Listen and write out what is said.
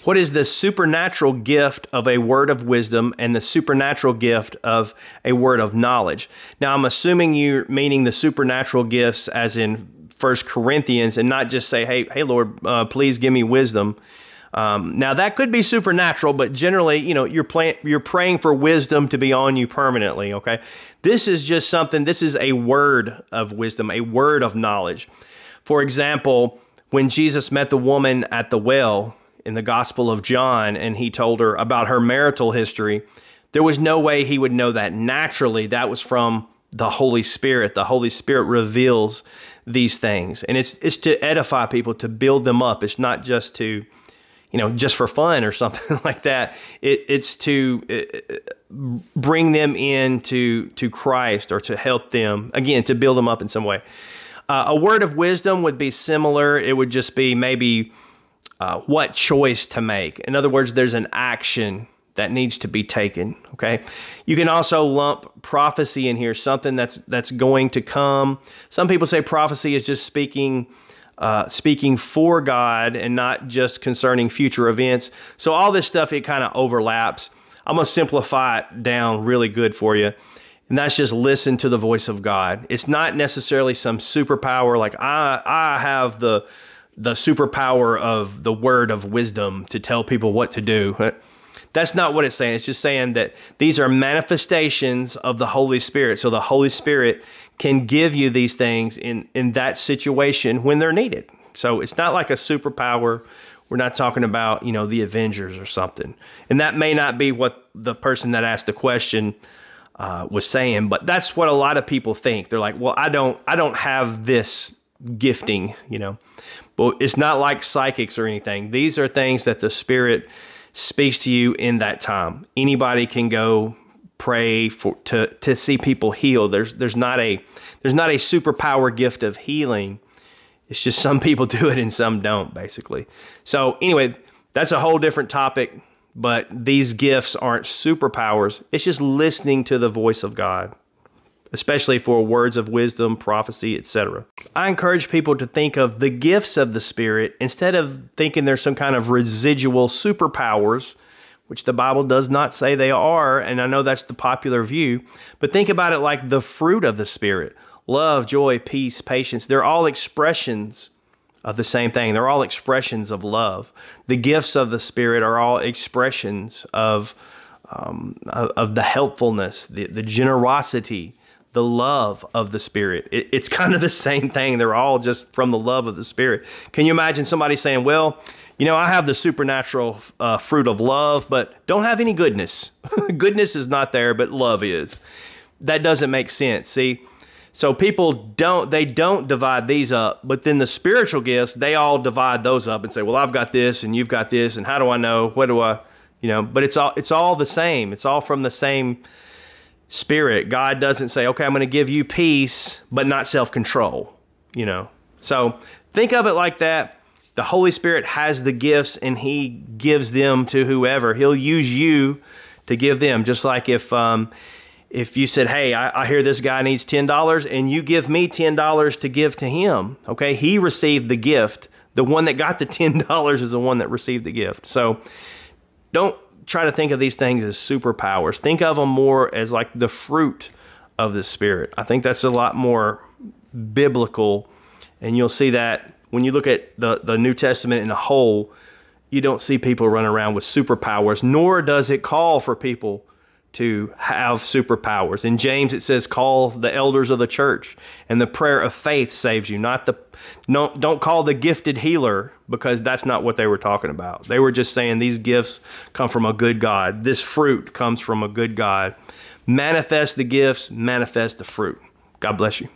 What is the supernatural gift of a word of wisdom and the supernatural gift of a word of knowledge? Now, I'm assuming you're meaning the supernatural gifts as in 1 Corinthians and not just say, hey, Lord, please give me wisdom. Now, that could be supernatural, but generally, you're praying for wisdom to be on you permanently, okay? This is just something, this is a word of wisdom, a word of knowledge. For example, when Jesus met the woman at the well, in the Gospel of John, and he told her about her marital history, there was no way he would know that naturally. That was from the Holy Spirit. The Holy Spirit reveals these things. And it's to edify people, to build them up. It's not just to, just for fun or something like that. It's to bring them into Christ, or to help them, again, to build them up in some way. A word of wisdom would be similar. It would just be maybe what choice to make. In other words, there's an action that needs to be taken, okay? You can also lump prophecy in here, something that's going to come. Some people say prophecy is just speaking for God and not just concerning future events. So all this stuff, it kind of overlaps. I'm going to simplify it down really good for you. And that's just listen to the voice of God. It's not necessarily some superpower like I have the superpower of the word of wisdom to tell people what to do. That's not what it's saying. It's just saying that these are manifestations of the Holy Spirit. So the Holy Spirit can give you these things in that situation when they're needed. So it's not like a superpower. We're not talking about, the Avengers or something. And that may not be what the person that asked the question was saying, but that's what a lot of people think. They're like, well, I don't have this gifting, But it's not like psychics or anything. These are things that the Spirit speaks to you in that time. Anybody can go pray to see people healed. There's not a superpower gift of healing. It's just some people do it and some don't, basically. So anyway, that's a whole different topic, but these gifts aren't superpowers. It's just listening to the voice of God, especially for words of wisdom, prophecy, etc. I encourage people to think of the gifts of the Spirit instead of thinking there's some kind of residual superpowers, which the Bible does not say they are, and I know that's the popular view, but think about it like the fruit of the Spirit. Love, joy, peace, patience, they're all expressions of the same thing. They're all expressions of love. The gifts of the Spirit are all expressions of the helpfulness, the generosity, the love of the Spirit. It's kind of the same thing. They're all just from the love of the Spirit. Can you imagine somebody saying, well, I have the supernatural fruit of love, but don't have any goodness. Goodness is not there, but love is. That doesn't make sense. See? So people don't divide these up, but then the spiritual gifts, they all divide those up and say, well, I've got this and you've got this, and how do I know? What do I, but it's all the same. It's all from the same Spirit. God doesn't say, okay, I'm going to give you peace, but not self-control, So think of it like that. The Holy Spirit has the gifts and he gives them to whoever. He'll use you to give them. Just like if you said, hey, I hear this guy needs $10 and you give me $10 to give to him, okay? He received the gift. The one that got the $10 is the one that received the gift. So don't try to think of these things as superpowers. Think of them more as like the fruit of the Spirit. I think that's a lot more biblical, and you'll see that when you look at the New Testament in a whole, you don't see people running around with superpowers, nor does it call for people to have superpowers. In James, it says, call the elders of the church, and the prayer of faith saves you. Don't call the gifted healer, because that's not what they were talking about. They were just saying these gifts come from a good God. This fruit comes from a good God. Manifest the gifts, manifest the fruit. God bless you.